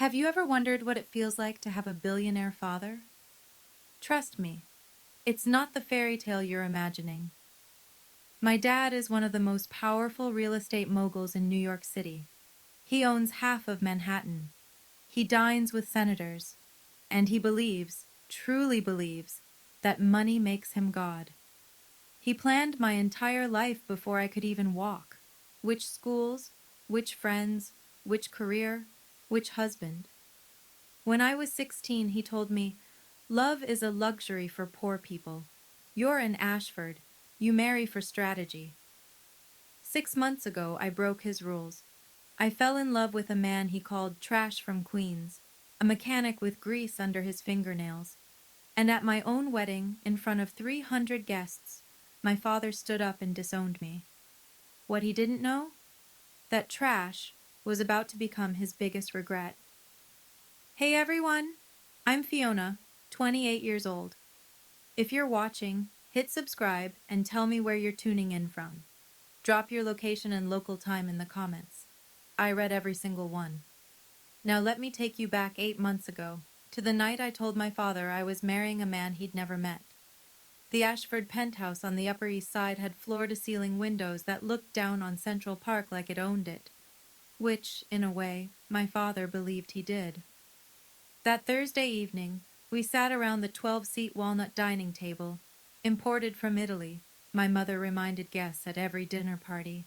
Have you ever wondered what it feels like to have a billionaire father? Trust me, it's not the fairy tale you're imagining. My dad is one of the most powerful real estate moguls in New York City. He owns half of Manhattan. He dines with senators, and he believes, truly believes, that money makes him God. He planned my entire life before I could even walk. Which schools, which friends, which career, which husband. When I was 16, he told me, "Love is a luxury for poor people. You're in Ashford. You marry for strategy." 6 months ago, I broke his rules. I fell in love with a man he called Trash from Queens, a mechanic with grease under his fingernails. And at my own wedding, in front of 300 guests, my father stood up and disowned me. What he didn't know? That Trash was about to become his biggest regret. Hey everyone! I'm Fiona, 28 years old. If you're watching, hit subscribe and tell me where you're tuning in from. Drop your location and local time in the comments. I read every single one. Now let me take you back 8 months ago, to the night I told my father I was marrying a man he'd never met. The Ashford penthouse on the Upper East Side had floor-to-ceiling windows that looked down on Central Park like it owned it, which, in a way, my father believed he did. That Thursday evening, we sat around the 12-seat walnut dining table, imported from Italy, my mother reminded guests at every dinner party.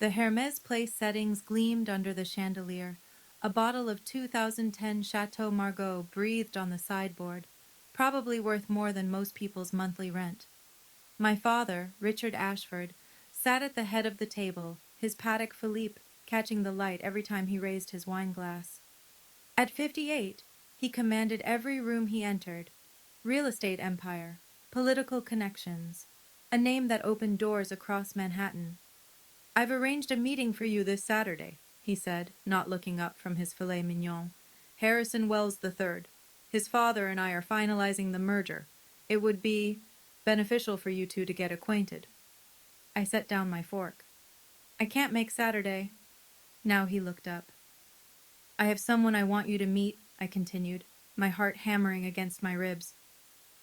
The Hermes Place settings gleamed under the chandelier. A bottle of 2010 Chateau Margaux breathed on the sideboard, probably worth more than most people's monthly rent. My father, Richard Ashford, sat at the head of the table, his Patek Philippe catching the light every time he raised his wine glass. At 58, he commanded every room he entered. Real estate empire, political connections, a name that opened doors across Manhattan. "I've arranged a meeting for you this Saturday," he said, not looking up from his filet mignon. "Harrison Wells III. His father and I are finalizing the merger. It would be beneficial for you two to get acquainted." I set down my fork. "I can't make Saturday." Now he looked up. "I have someone I want you to meet," I continued, my heart hammering against my ribs.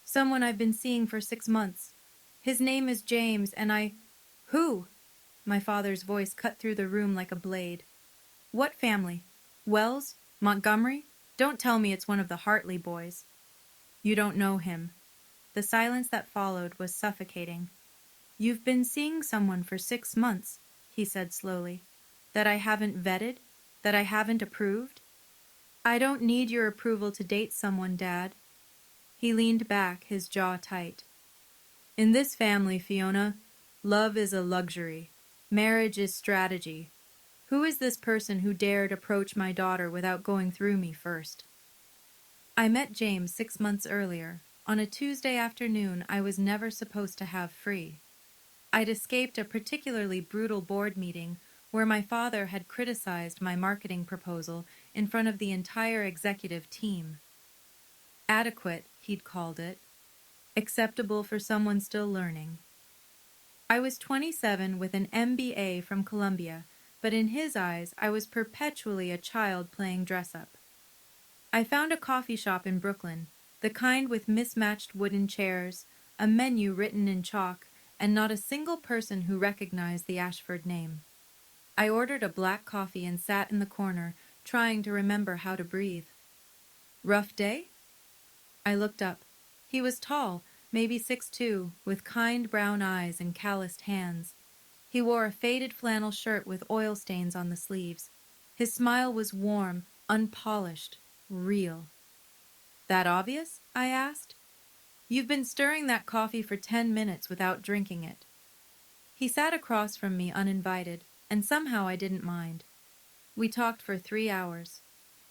"Someone I've been seeing for 6 months. His name is James, and I—" "Who?" My father's voice cut through the room like a blade. "What family? Wells? Montgomery? Don't tell me it's one of the Hartley boys." "You don't know him." The silence that followed was suffocating. "You've been seeing someone for 6 months," he said slowly. "That I haven't vetted? That I haven't approved?" "I don't need your approval to date someone, Dad." He leaned back, his jaw tight. "In this family, Fiona, love is a luxury. Marriage is strategy. Who is this person who dared approach my daughter without going through me first?" I met James 6 months earlier, on a Tuesday afternoon I was never supposed to have free. I'd escaped a particularly brutal board meeting where my father had criticized my marketing proposal in front of the entire executive team. Adequate, he'd called it. Acceptable for someone still learning. I was 27 with an MBA from Columbia, but in his eyes I was perpetually a child playing dress-up. I found a coffee shop in Brooklyn, the kind with mismatched wooden chairs, a menu written in chalk, and not a single person who recognized the Ashford name. I ordered a black coffee and sat in the corner, trying to remember how to breathe. "Rough day?" I looked up. He was tall, maybe 6'2", with kind brown eyes and calloused hands. He wore a faded flannel shirt with oil stains on the sleeves. His smile was warm, unpolished, real. "That obvious?" I asked. "You've been stirring that coffee for 10 minutes without drinking it." He sat across from me uninvited, and somehow I didn't mind. We talked for 3 hours.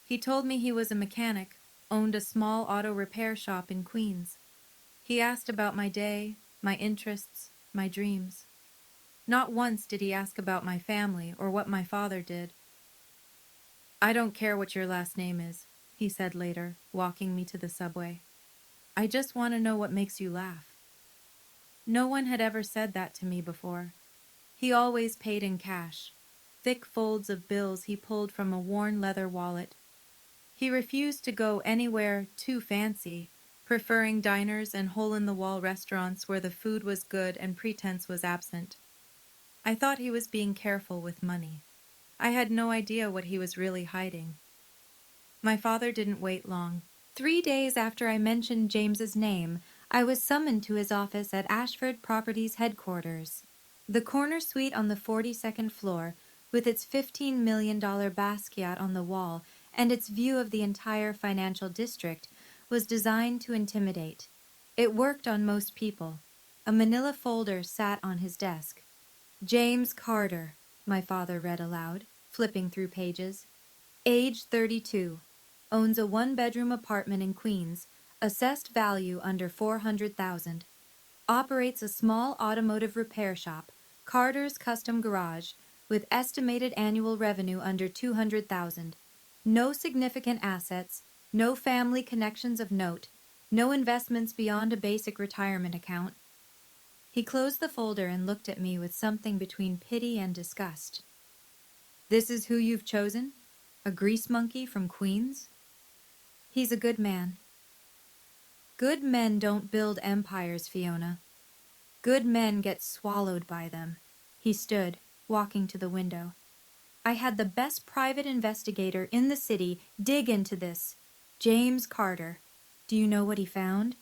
He told me he was a mechanic, owned a small auto repair shop in Queens. He asked about my day, my interests, my dreams. Not once did he ask about my family or what my father did. "I don't care what your last name is," he said later, walking me to the subway. "I just want to know what makes you laugh." No one had ever said that to me before. He always paid in cash, thick folds of bills he pulled from a worn leather wallet. He refused to go anywhere too fancy, preferring diners and hole-in-the-wall restaurants where the food was good and pretense was absent. I thought he was being careful with money. I had no idea what he was really hiding. My father didn't wait long. 3 days after I mentioned James's name, I was summoned to his office at Ashford Properties headquarters. The corner suite on the 42nd floor, with its $15 million Basquiat on the wall and its view of the entire financial district, was designed to intimidate. It worked on most people. A manila folder sat on his desk. James Carter, my father read aloud, flipping through pages. Age 32. Owns a one-bedroom apartment in Queens, assessed value under $400,000. Operates a small automotive repair shop, Carter's Custom Garage, with estimated annual revenue under $200,000. No significant assets, no family connections of note, no investments beyond a basic retirement account. He closed the folder and looked at me with something between pity and disgust. This is who you've chosen? A grease monkey from Queens? He's a good man. Good men don't build empires, Fiona. Good men get swallowed by them. He stood, walking to the window. I had the best private investigator in the city dig into this. James Carter. Do you know what he found?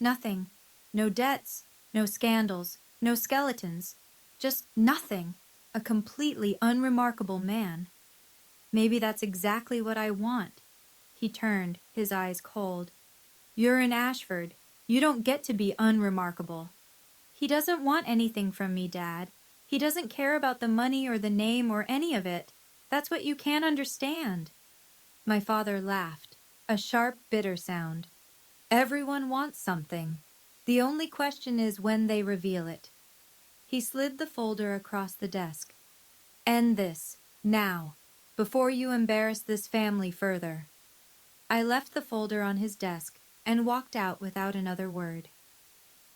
Nothing. No debts, no scandals, no skeletons. Just nothing. A completely unremarkable man. Maybe that's exactly what I want. He turned, his eyes cold. You're in Ashford. You don't get to be unremarkable. He doesn't want anything from me, Dad. He doesn't care about the money or the name or any of it. That's what you can't understand. My father laughed, a sharp, bitter sound. Everyone wants something. The only question is when they reveal it. He slid the folder across the desk. End this, now, before you embarrass this family further. I left the folder on his desk and walked out without another word.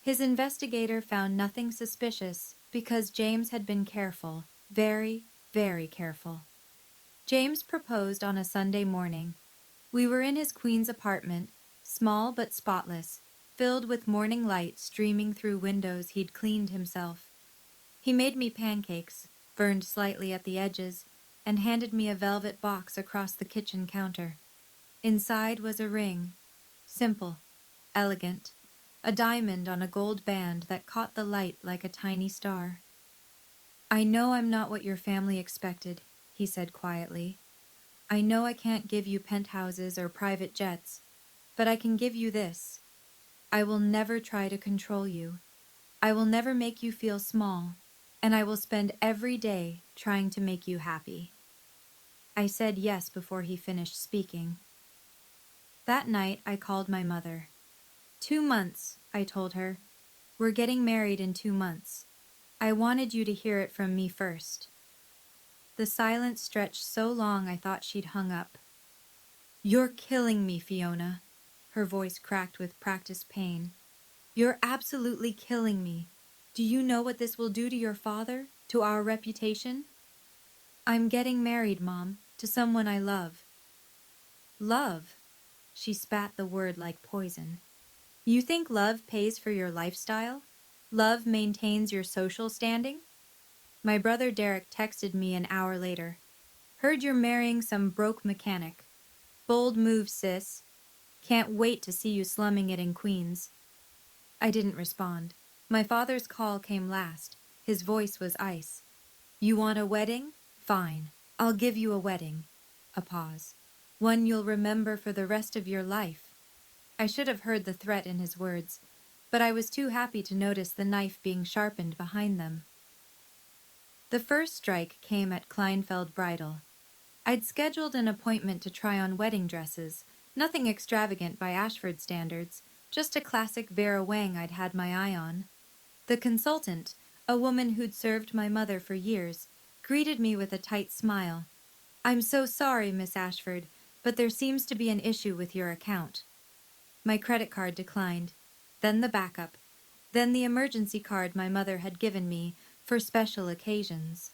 His investigator found nothing suspicious because James had been careful, very, very careful. James proposed on a Sunday morning. We were in his Queens apartment, small but spotless, filled with morning light streaming through windows he'd cleaned himself. He made me pancakes, burned slightly at the edges, and handed me a velvet box across the kitchen counter. Inside was a ring. Simple, elegant, a diamond on a gold band that caught the light like a tiny star. I know I'm not what your family expected, he said quietly. I know I can't give you penthouses or private jets, but I can give you this. I will never try to control you. I will never make you feel small, and I will spend every day trying to make you happy. I said yes before he finished speaking. That night, I called my mother. 2 months, I told her. We're getting married in 2 months. I wanted you to hear it from me first. The silence stretched so long I thought she'd hung up. You're killing me, Fiona. Her voice cracked with practiced pain. You're absolutely killing me. Do you know what this will do to your father, to our reputation? I'm getting married, Mom, to someone I love. Love? She spat the word like poison. You think love pays for your lifestyle? Love maintains your social standing? My brother Derek texted me an hour later. Heard you're marrying some broke mechanic. Bold move, sis. Can't wait to see you slumming it in Queens. I didn't respond. My father's call came last. His voice was ice. You want a wedding? Fine. I'll give you a wedding. A pause. One you'll remember for the rest of your life. I should have heard the threat in his words, but I was too happy to notice the knife being sharpened behind them. The first strike came at Kleinfeld Bridal. I'd scheduled an appointment to try on wedding dresses, nothing extravagant by Ashford standards, just a classic Vera Wang I'd had my eye on. The consultant, a woman who'd served my mother for years, greeted me with a tight smile. I'm so sorry, Miss Ashford, but there seems to be an issue with your account. My credit card declined, then the backup, then the emergency card my mother had given me for special occasions.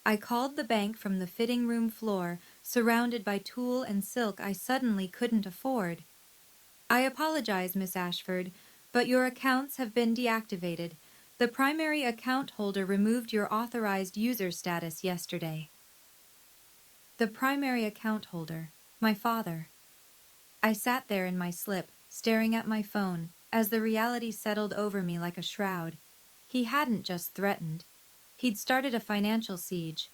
I called the bank from the fitting room floor, surrounded by tulle and silk I suddenly couldn't afford. I apologize, Miss Ashford, but your accounts have been deactivated. The primary account holder removed your authorized user status yesterday. The primary account holder, my father. I sat there in my slip, staring at my phone, as the reality settled over me like a shroud. He hadn't just threatened. He'd started a financial siege.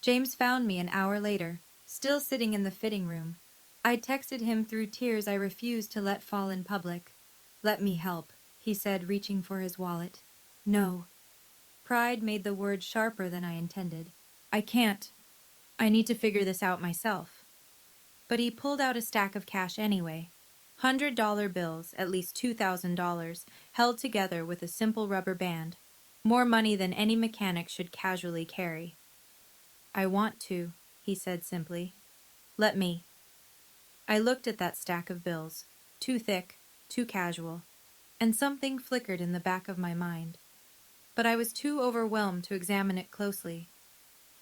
James found me an hour later, still sitting in the fitting room. I texted him through tears I refused to let fall in public. "Let me help," he said, reaching for his wallet. "No." Pride made the word sharper than I intended. "I can't. I need to figure this out myself." But he pulled out a stack of cash anyway. $100 bills, at least $2,000, held together with a simple rubber band. More money than any mechanic should casually carry. "I want to," he said simply. "Let me." I looked at that stack of bills, too thick, too casual, and something flickered in the back of my mind. But I was too overwhelmed to examine it closely.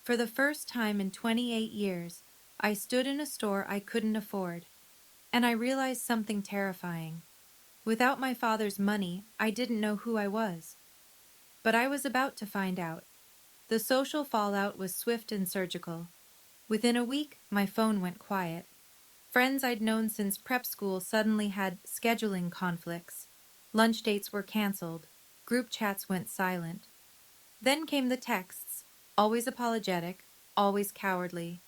For the first time in 28 years, I stood in a store I couldn't afford, and I realized something terrifying. Without my father's money, I didn't know who I was. But I was about to find out. The social fallout was swift and surgical. Within a week, my phone went quiet. Friends I'd known since prep school suddenly had scheduling conflicts. Lunch dates were canceled. Group chats went silent. Then came the texts, always apologetic, always cowardly.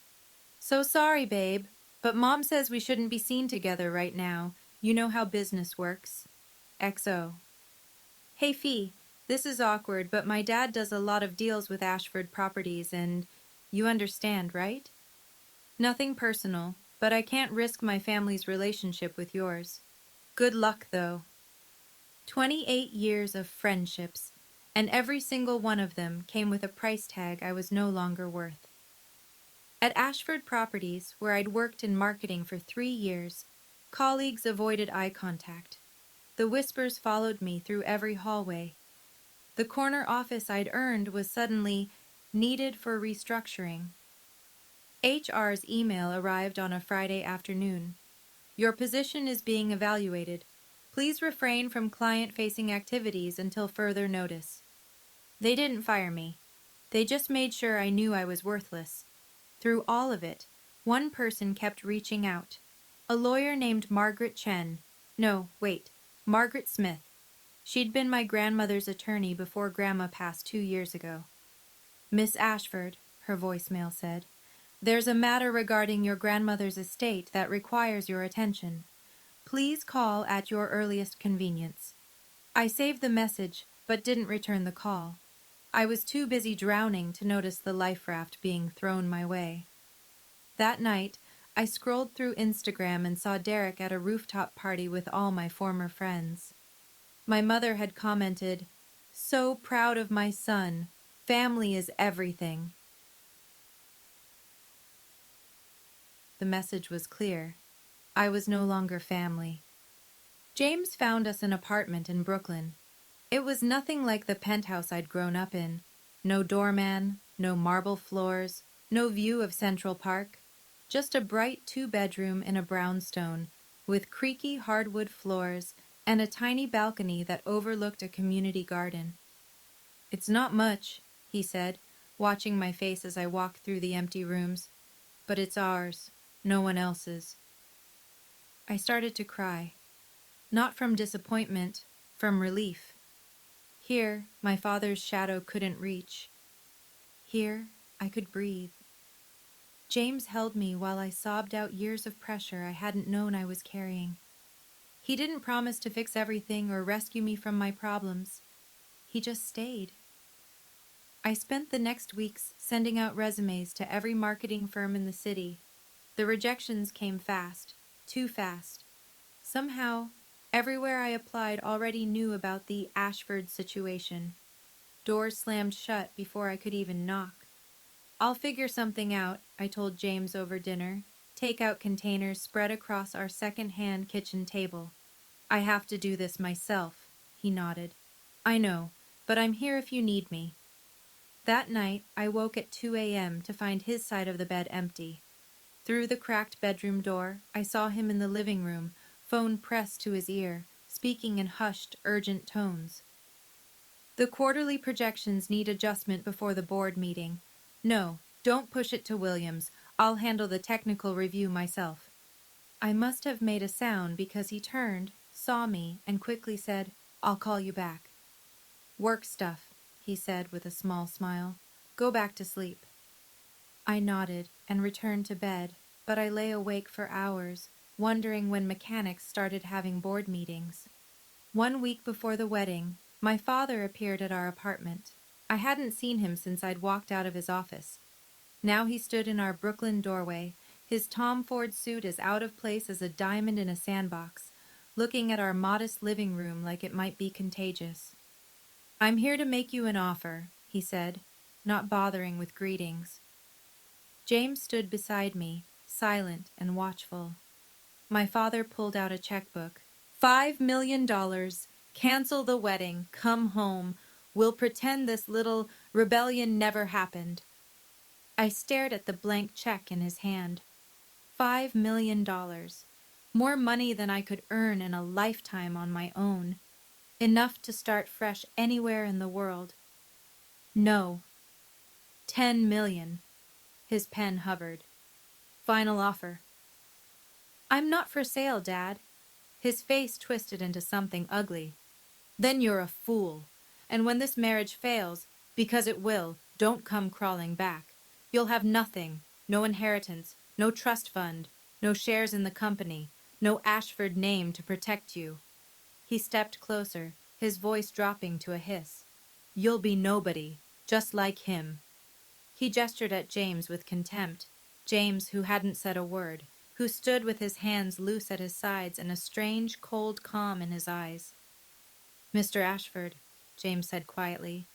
"So sorry, babe, but Mom says we shouldn't be seen together right now. You know how business works. XO. Hey, Fee, this is awkward, but my dad does a lot of deals with Ashford Properties and you understand, right? Nothing personal, but I can't risk my family's relationship with yours. Good luck, though." 28 years of friendships, and every single one of them came with a price tag I was no longer worth. At Ashford Properties, where I'd worked in marketing for 3 years, colleagues avoided eye contact. The whispers followed me through every hallway. The corner office I'd earned was suddenly needed for restructuring. HR's email arrived on a Friday afternoon. "Your position is being evaluated. Please refrain from client-facing activities until further notice." They didn't fire me. They just made sure I knew I was worthless. Through all of it, one person kept reaching out. A lawyer named Margaret Chen. No, wait, Margaret Smith. She'd been my grandmother's attorney before Grandma passed 2 years ago. "Miss Ashford," her voicemail said, "there's a matter regarding your grandmother's estate that requires your attention. Please call at your earliest convenience." I saved the message, but didn't return the call. I was too busy drowning to notice the life raft being thrown my way. That night, I scrolled through Instagram and saw Derek at a rooftop party with all my former friends. My mother had commented, "So proud of my son. Family is everything." The message was clear. I was no longer family. James found us an apartment in Brooklyn. It was nothing like the penthouse I'd grown up in. No doorman, no marble floors, no view of Central Park. Just a bright 2-bedroom in a brownstone, with creaky hardwood floors and a tiny balcony that overlooked a community garden. "It's not much," he said, watching my face as I walked through the empty rooms, "but it's ours, no one else's." I started to cry. Not from disappointment, from relief. Here, my father's shadow couldn't reach. Here, I could breathe. James held me while I sobbed out years of pressure I hadn't known I was carrying. He didn't promise to fix everything or rescue me from my problems. He just stayed. I spent the next weeks sending out resumes to every marketing firm in the city. The rejections came fast, too fast. Somehow, everywhere I applied already knew about the Ashford situation. Doors slammed shut before I could even knock. "I'll figure something out," I told James over dinner. Takeout containers spread across our second-hand kitchen table. "I have to do this myself," he nodded. "I know, but I'm here if you need me." That night, I woke at 2 a.m. to find his side of the bed empty. Through the cracked bedroom door, I saw him in the living room, phone pressed to his ear, speaking in hushed, urgent tones. The quarterly projections need adjustment before the board meeting. No, don't push it to Williams. I'll handle the technical review myself. I must have made a sound because he turned, saw me, and quickly said, I'll call you back. Work stuff, he said with a small smile. Go back to sleep. I nodded and returned to bed, but I lay awake for hours, wondering when mechanics started having board meetings. 1 week before the wedding, my father appeared at our apartment. I hadn't seen him since I'd walked out of his office. Now he stood in our Brooklyn doorway, his Tom Ford suit as out of place as a diamond in a sandbox, looking at our modest living room like it might be contagious. I'm here to make you an offer, he said, not bothering with greetings. James stood beside me, silent and watchful. My father pulled out a checkbook. $5 million. Cancel the wedding. Come home. We'll pretend this little rebellion never happened. I stared at the blank check in his hand. $5 million. More money than I could earn in a lifetime on my own. Enough to start fresh anywhere in the world. No. 10 million. His pen hovered. Final offer. I'm not for sale, Dad. His face twisted into something ugly. Then you're a fool. And when this marriage fails, because it will, don't come crawling back. You'll have nothing, no inheritance, no trust fund, no shares in the company, no Ashford name to protect you. He stepped closer, his voice dropping to a hiss. You'll be nobody, just like him. He gestured at James with contempt, James who hadn't said a word, who stood with his hands loose at his sides and a strange, cold calm in his eyes. Mr. Ashford, James said quietly,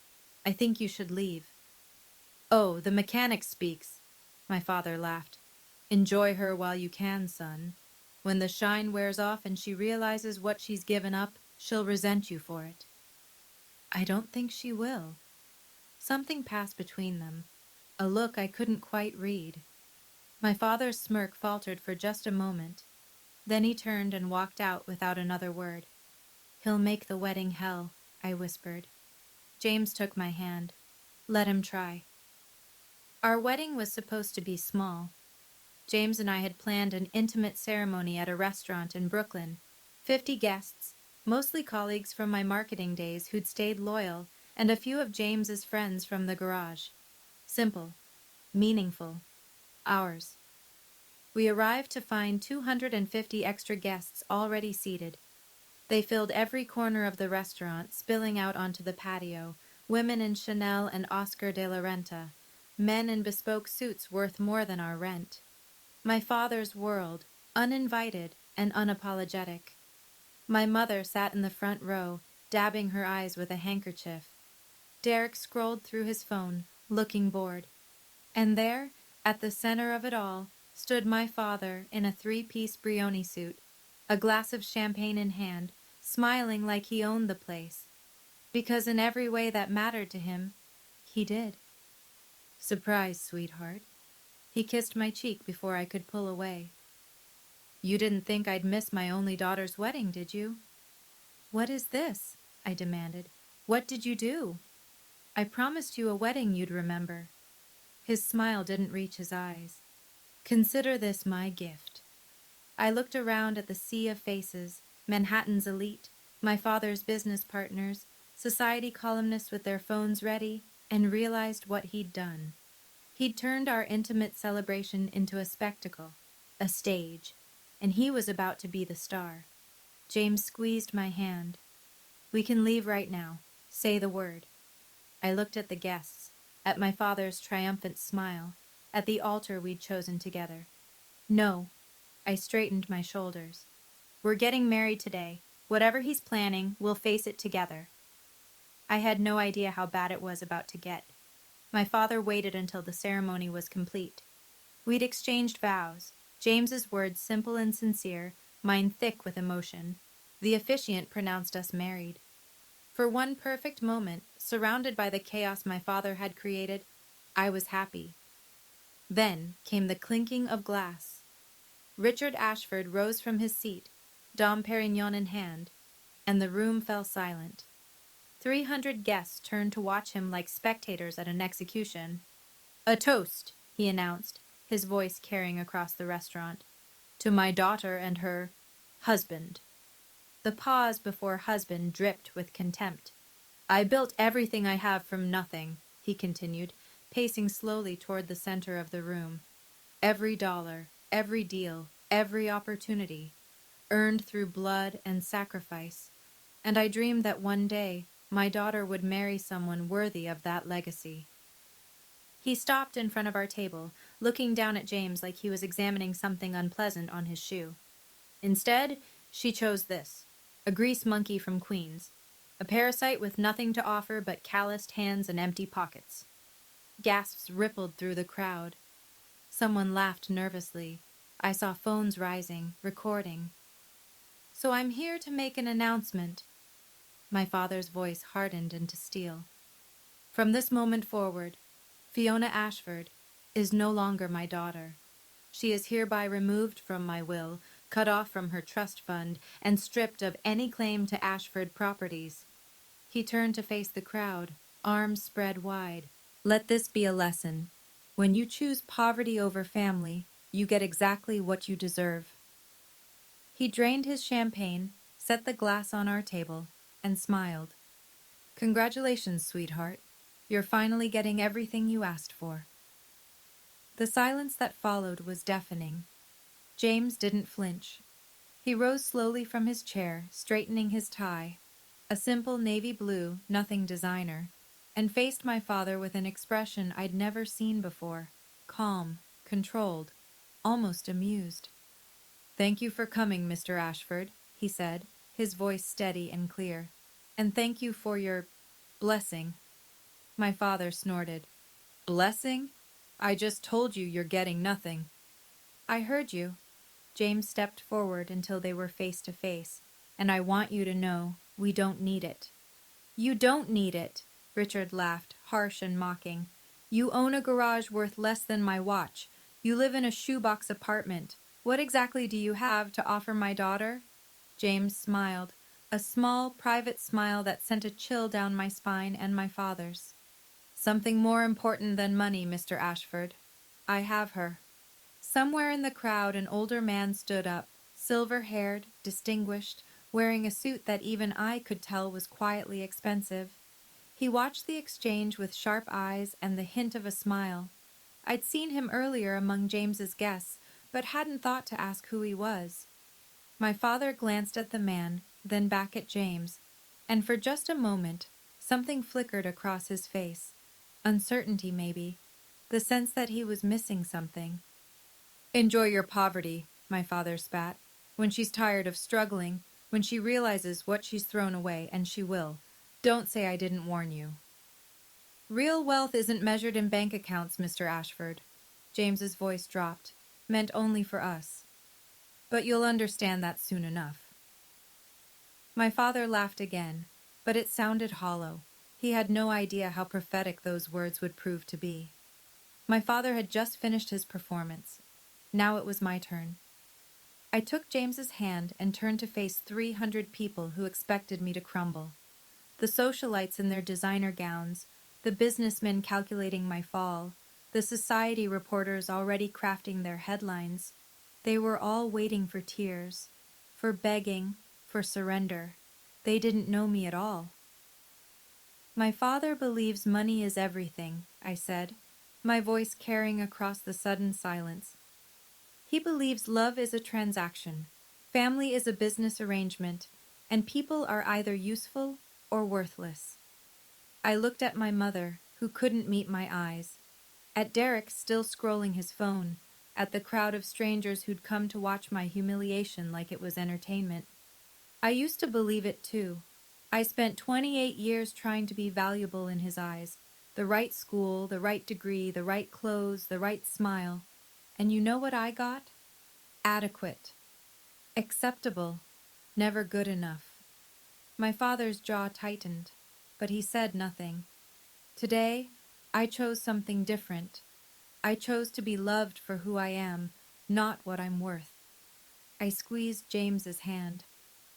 I think you should leave. Oh, the mechanic speaks, my father laughed. Enjoy her while you can, son. When the shine wears off and she realizes what she's given up, she'll resent you for it. I don't think she will. Something passed between them, a look I couldn't quite read. My father's smirk faltered for just a moment. Then he turned and walked out without another word. He'll make the wedding hell, I whispered. James took my hand. Let him try. Our wedding was supposed to be small. James and I had planned an intimate ceremony at a restaurant in Brooklyn. 50 guests, mostly colleagues from my marketing days who'd stayed loyal, and a few of James's friends from the garage. Simple, meaningful, ours. We arrived to find 250 extra guests already seated. They filled every corner of the restaurant, spilling out onto the patio, women in Chanel and Oscar de la Renta, men in bespoke suits worth more than our rent. My father's world, uninvited and unapologetic. My mother sat in the front row, dabbing her eyes with a handkerchief. Derek scrolled through his phone, looking bored. And there, at the center of it all, stood my father in a 3-piece Brioni suit, a glass of champagne in hand, smiling like he owned the place. Because in every way that mattered to him, he did. Surprise, sweetheart. He kissed my cheek before I could pull away. You didn't think I'd miss my only daughter's wedding, did you? What is this? I demanded. What did you do? I promised you a wedding you'd remember. His smile didn't reach his eyes. Consider this my gift. I looked around at the sea of faces, Manhattan's elite, my father's business partners, society columnists with their phones ready, and realized what he'd done. He'd turned our intimate celebration into a spectacle, a stage, and he was about to be the star. James squeezed my hand. We can leave right now. Say the word. I looked at the guests, at my father's triumphant smile, at the altar we'd chosen together. No. I straightened my shoulders. We're getting married today. Whatever he's planning, we'll face it together. I had no idea how bad it was about to get. My father waited until the ceremony was complete. We'd exchanged vows, James's words simple and sincere, mine thick with emotion. The officiant pronounced us married. For one perfect moment, surrounded by the chaos my father had created, I was happy. Then came the clinking of glass, Richard Ashford rose from his seat, Dom Perignon in hand, and the room fell silent. 300 guests turned to watch him like spectators at an execution. "A toast," he announced, his voice carrying across the restaurant, "to my daughter and her husband." The pause before husband dripped with contempt. "I built everything I have from nothing," he continued, pacing slowly toward the center of the room. "Every dollar, every deal, every opportunity, earned through blood and sacrifice. And I dreamed that one day my daughter would marry someone worthy of that legacy." He stopped in front of our table, looking down at James like he was examining something unpleasant on his shoe. "Instead, she chose this, a grease monkey from Queens, a parasite with nothing to offer but calloused hands and empty pockets." Gasps rippled through the crowd. Someone laughed nervously. I saw phones rising, recording. "So I'm here to make an announcement." My father's voice hardened into steel. "From this moment forward, Fiona Ashford is no longer my daughter. She is hereby removed from my will, cut off from her trust fund, and stripped of any claim to Ashford properties." He turned to face the crowd, arms spread wide. "Let this be a lesson. When you choose poverty over family, you get exactly what you deserve." He drained his champagne, set the glass on our table, and smiled. "Congratulations, sweetheart. You're finally getting everything you asked for." The silence that followed was deafening. James didn't flinch. He rose slowly from his chair, straightening his tie, a simple navy blue, nothing designer, and faced my father with an expression I'd never seen before, calm, controlled, almost amused. "Thank you for coming, Mr. Ashford," he said, his voice steady and clear. "And thank you for your blessing." My father snorted. "Blessing? I just told you you're getting nothing." "I heard you." James stepped forward until they were face to face. "And I want you to know we don't need it." "You don't need it," Richard laughed, harsh and mocking. "You own a garage worth less than my watch. You live in a shoebox apartment. What exactly do you have to offer my daughter?" James smiled, a small, private smile that sent a chill down my spine and my father's. "Something more important than money, Mr. Ashford. I have her." Somewhere in the crowd an older man stood up, silver-haired, distinguished, wearing a suit that even I could tell was quietly expensive. He watched the exchange with sharp eyes and the hint of a smile. I'd seen him earlier among James's guests, but hadn't thought to ask who he was. My father glanced at the man, then back at James, and for just a moment, something flickered across his face. Uncertainty, maybe. The sense that he was missing something. "Enjoy your poverty," my father spat. "When she's tired of struggling, when she realizes what she's thrown away, and she will. Don't say I didn't warn you." "Real wealth isn't measured in bank accounts, Mr. Ashford." James's voice dropped, meant only for us. "But you'll understand that soon enough." My father laughed again, but it sounded hollow. He had no idea how prophetic those words would prove to be. My father had just finished his performance. Now it was my turn. I took James's hand and turned to face 300 people who expected me to crumble. The socialites in their designer gowns, the businessmen calculating my fall, the society reporters already crafting their headlines. They were all waiting for tears, for begging, for surrender. They didn't know me at all. "My father believes money is everything," I said, my voice carrying across the sudden silence. "He believes love is a transaction, family is a business arrangement, and people are either useful or worthless." I looked at my mother, who couldn't meet my eyes, at Derek still scrolling his phone, at the crowd of strangers who'd come to watch my humiliation like it was entertainment. I used to believe it too. I spent 28 years trying to be valuable in his eyes. The right school, the right degree, the right clothes, the right smile. And you know what I got? Adequate. Acceptable. Never good enough. My father's jaw tightened, but he said nothing. Today, I chose something different. I chose to be loved for who I am, not what I'm worth. I squeezed James's hand.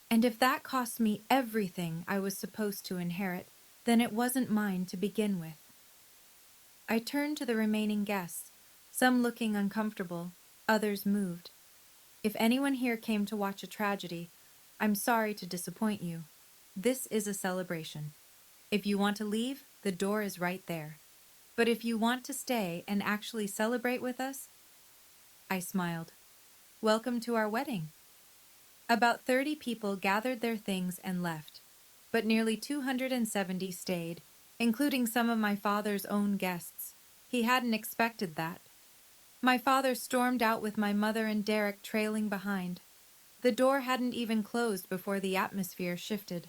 And if that cost me everything I was supposed to inherit, then it wasn't mine to begin with. I turned to the remaining guests, some looking uncomfortable, others moved. If anyone here came to watch a tragedy, I'm sorry to disappoint you. This is a celebration. If you want to leave, the door is right there. But if you want to stay and actually celebrate with us, I smiled. Welcome to our wedding. About 30 people gathered their things and left, but nearly 270 stayed, including some of my father's own guests. He hadn't expected that. My father stormed out with my mother and Derek trailing behind. The door hadn't even closed before the atmosphere shifted.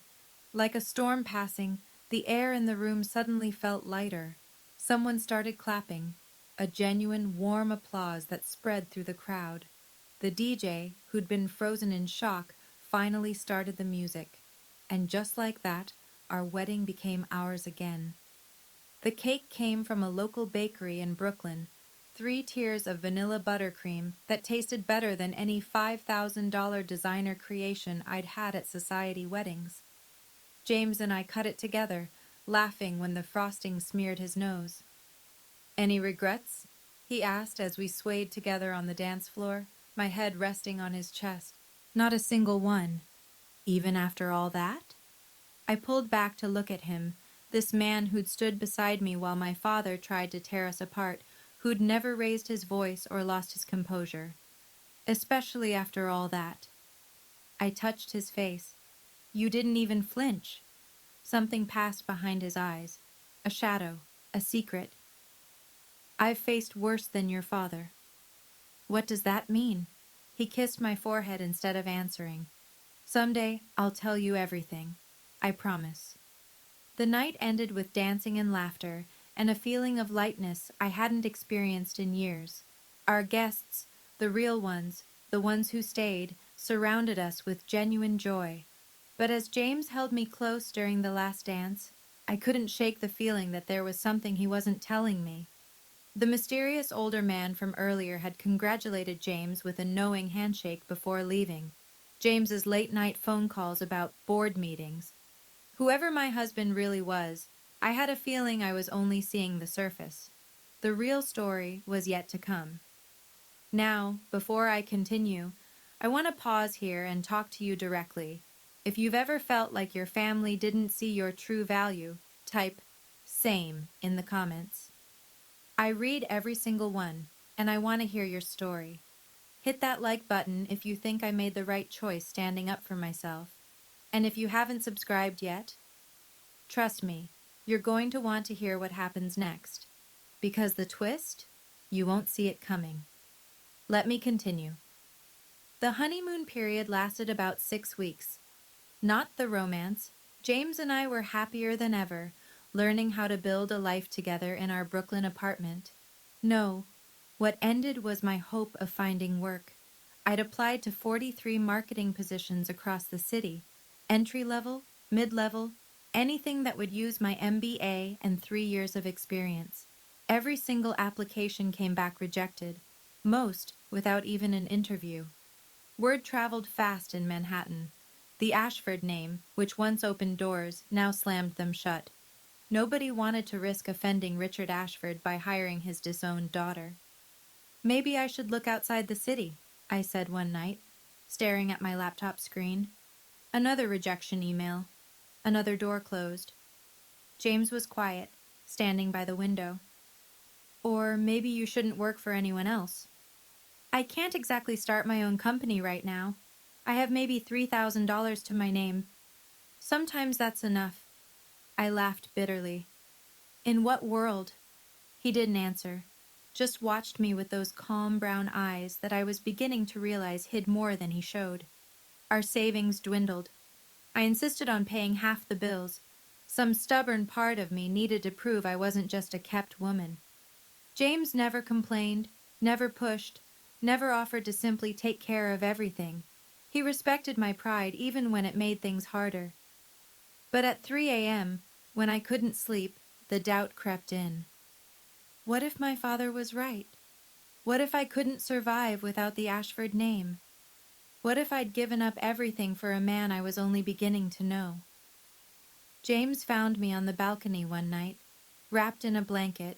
Like a storm passing, the air in the room suddenly felt lighter. Someone started clapping, a genuine, warm applause that spread through the crowd. The DJ, who'd been frozen in shock, finally started the music. And just like that, our wedding became ours again. The cake came from a local bakery in Brooklyn, 3 tiers of vanilla buttercream that tasted better than any $5,000 designer creation I'd had at society weddings. James and I cut it together, laughing when the frosting smeared his nose. Any regrets? He asked as we swayed together on the dance floor, my head resting on his chest. Not a single one. Even after all that? I pulled back to look at him, this man who'd stood beside me while my father tried to tear us apart, who'd never raised his voice or lost his composure. Especially after all that. I touched his face. You didn't even flinch. Something passed behind his eyes. A shadow. A secret. I've faced worse than your father. What does that mean? He kissed my forehead instead of answering. Someday, I'll tell you everything. I promise. The night ended with dancing and laughter, and a feeling of lightness I hadn't experienced in years. Our guests, the real ones, the ones who stayed, surrounded us with genuine joy. But as James held me close during the last dance, I couldn't shake the feeling that there was something he wasn't telling me. The mysterious older man from earlier had congratulated James with a knowing handshake before leaving. James's late-night phone calls about board meetings. Whoever my husband really was, I had a feeling I was only seeing the surface. The real story was yet to come. Now, before I continue, I want to pause here and talk to you directly. If you've ever felt like your family didn't see your true value, type "same" in the comments. I read every single one, and I want to hear your story. Hit that like button if you think I made the right choice standing up for myself. And if you haven't subscribed yet, trust me, you're going to want to hear what happens next. Because the twist, you won't see it coming. Let me continue. The honeymoon period lasted about 6 weeks. Not the romance. James and I were happier than ever, learning how to build a life together in our Brooklyn apartment. No, what ended was my hope of finding work. I'd applied to 43 marketing positions across the city. Entry-level, mid-level, anything that would use my MBA and 3 years of experience. Every single application came back rejected, most without even an interview. Word traveled fast in Manhattan. The Ashford name, which once opened doors, now slammed them shut. Nobody wanted to risk offending Richard Ashford by hiring his disowned daughter. Maybe I should look outside the city, I said one night, staring at my laptop screen. Another rejection email. Another door closed. James was quiet, standing by the window. Or maybe you shouldn't work for anyone else. I can't exactly start my own company right now. I have maybe $3,000 to my name. Sometimes that's enough. I laughed bitterly. In what world? He didn't answer, just watched me with those calm brown eyes that I was beginning to realize hid more than he showed. Our savings dwindled. I insisted on paying half the bills. Some stubborn part of me needed to prove I wasn't just a kept woman. James never complained, never pushed, never offered to simply take care of everything. He respected my pride even when it made things harder. But at 3 a.m., when I couldn't sleep, the doubt crept in. What if my father was right? What if I couldn't survive without the Ashford name? What if I'd given up everything for a man I was only beginning to know? James found me on the balcony one night, wrapped in a blanket,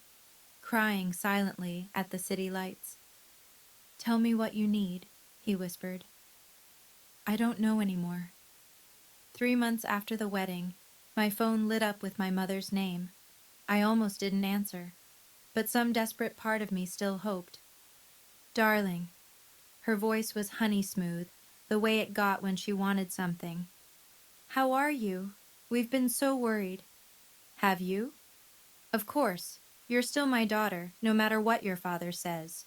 crying silently at the city lights. "Tell me what you need," he whispered. "I don't know anymore." 3 months after the wedding, my phone lit up with my mother's name. I almost didn't answer, but some desperate part of me still hoped. "Darling." Her voice was honey smooth, the way it got when she wanted something. "How are you? We've been so worried." "Have you?" "Of course. You're still my daughter, no matter what your father says."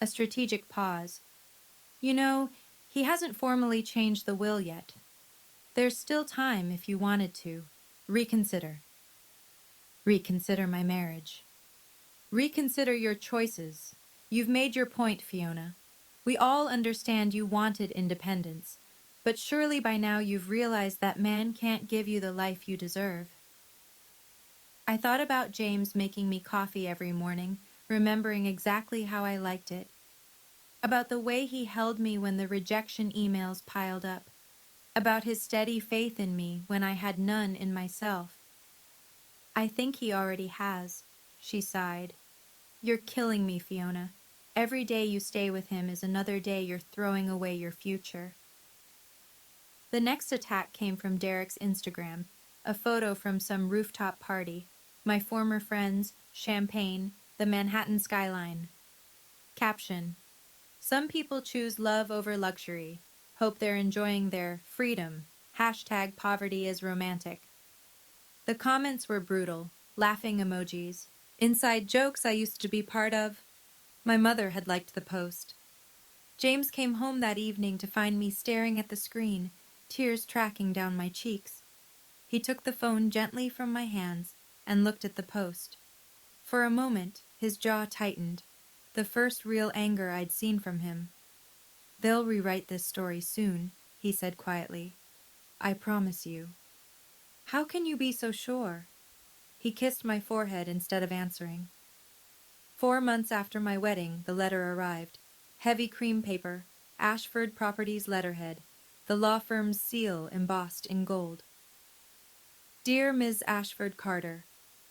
A strategic pause. "You know, he hasn't formally changed the will yet. There's still time if you wanted to. Reconsider." "Reconsider my marriage." "Reconsider your choices. You've made your point, Fiona. We all understand you wanted independence, but surely by now you've realized that man can't give you the life you deserve." I thought about James making me coffee every morning, remembering exactly how I liked it. About the way he held me when the rejection emails piled up. About his steady faith in me when I had none in myself. "I think he already has," she sighed. "You're killing me, Fiona. Every day you stay with him is another day you're throwing away your future." The next attack came from Derek's Instagram, a photo from some rooftop party. My former friends, champagne, the Manhattan skyline. Caption: "Some people choose love over luxury. Hope they're enjoying their freedom. Hashtag poverty is romantic." The comments were brutal, laughing emojis, inside jokes I used to be part of. My mother had liked the post. James came home that evening to find me staring at the screen, tears tracking down my cheeks. He took the phone gently from my hands and looked at the post. For a moment, his jaw tightened, the first real anger I'd seen from him. "They'll rewrite this story soon," he said quietly. "I promise you." "How can you be so sure?" He kissed my forehead instead of answering. 4 months after my wedding, the letter arrived. Heavy cream paper, Ashford Properties letterhead, the law firm's seal embossed in gold. "Dear Ms. Ashford Carter,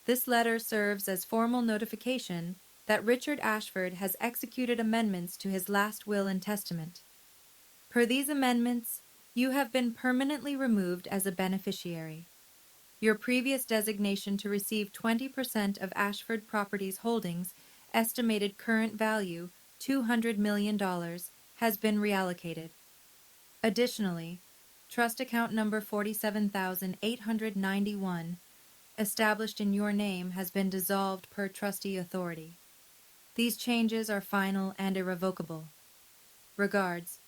this letter serves as formal notification that Richard Ashford has executed amendments to his last will and testament. Per these amendments, you have been permanently removed as a beneficiary. Your previous designation to receive 20% of Ashford Properties Holdings, estimated current value $200 million, has been reallocated. Additionally, trust account number 47,891, established in your name, has been dissolved per trustee authority. These changes are final and irrevocable. Regards."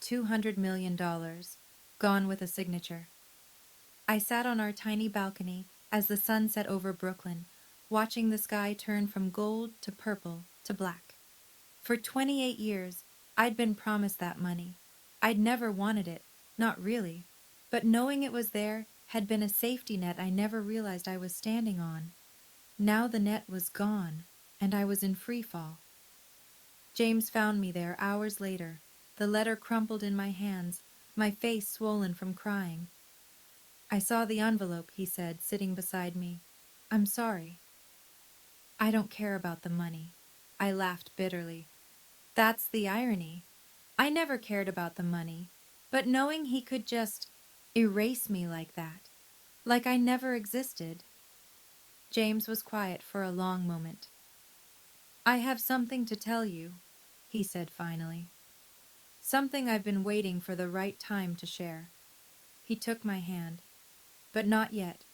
$200 million, gone with a signature. I sat on our tiny balcony as the sun set over Brooklyn, watching the sky turn from gold to purple to black. For 28 years, I'd been promised that money. I'd never wanted it, not really, but knowing it was there had been a safety net I never realized I was standing on. Now the net was gone, and I was in free fall. James found me there hours later, the letter crumpled in my hands, my face swollen from crying. "I saw the envelope," he said, sitting beside me. "I'm sorry." "I don't care about the money." I laughed bitterly. That's the irony. I never cared about the money, but knowing he could just erase me like that, like I never existed. James was quiet for a long moment. "I have something to tell you," he said finally. "Something I've been waiting for the right time to share." He took my hand. "But not yet.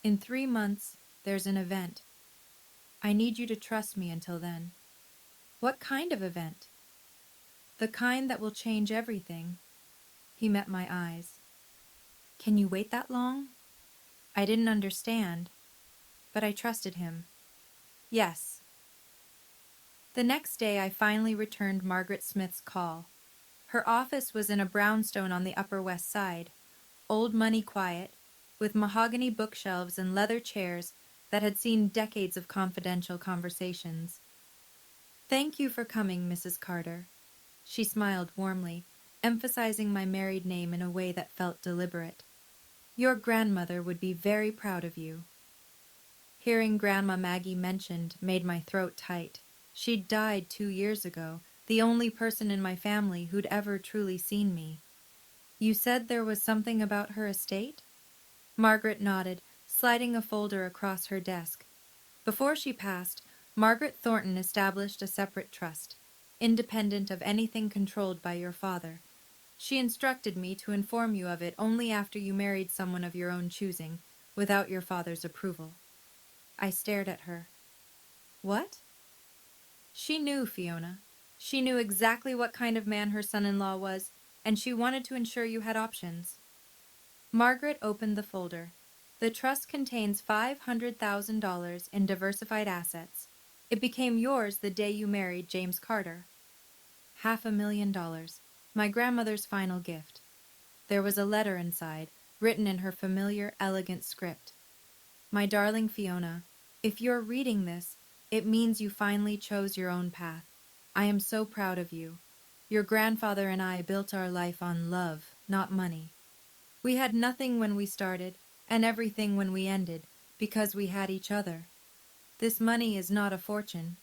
In 3 months, there's an event. I need you to trust me until then." "What kind of event?" "The kind that will change everything." He met my eyes. "Can you wait that long?" I didn't understand, but I trusted him. "Yes." The next day I finally returned Margaret Smith's call. Her office was in a brownstone on the Upper West Side, old money quiet, with mahogany bookshelves and leather chairs that had seen decades of confidential conversations. "Thank you for coming, Mrs. Carter." She smiled warmly, emphasizing my married name in a way that felt deliberate. Your grandmother would be very proud of you. Hearing Grandma Maggie mentioned made my throat tight. She'd died 2 years ago, the only person in my family who'd ever truly seen me. You said there was something about her estate? Margaret nodded, sliding a folder across her desk. Before she passed, Margaret Thornton established a separate trust, independent of anything controlled by your father. She instructed me to inform you of it only after you married someone of your own choosing, without your father's approval. I stared at her. What? She knew, Fiona. She knew exactly what kind of man her son-in-law was, and she wanted to ensure you had options. Margaret opened the folder. The trust contains $500,000 in diversified assets. It became yours the day you married James Carter. $500,000, my grandmother's final gift. There was a letter inside, written in her familiar, elegant script. My darling Fiona, if you're reading this, it means you finally chose your own path. I am so proud of you. Your grandfather and I built our life on love, not money. We had nothing when we started, and everything when we ended, because we had each other. This money is not a fortune,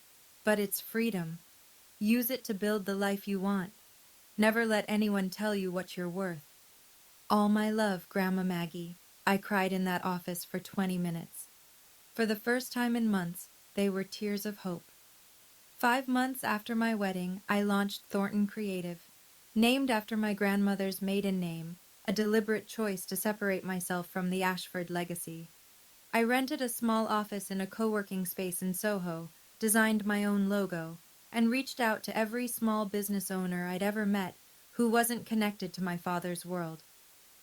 but it's freedom. Use it to build the life you want. Never let anyone tell you what you're worth. All my love, Grandma Maggie, I cried in that office for 20 minutes. For the first time in months, they were tears of hope. 5 months after my wedding, I launched Thornton Creative, named after my grandmother's maiden name, a deliberate choice to separate myself from the Ashford legacy. I rented a small office in a co-working space in Soho, designed my own logo, and reached out to every small business owner I'd ever met who wasn't connected to my father's world.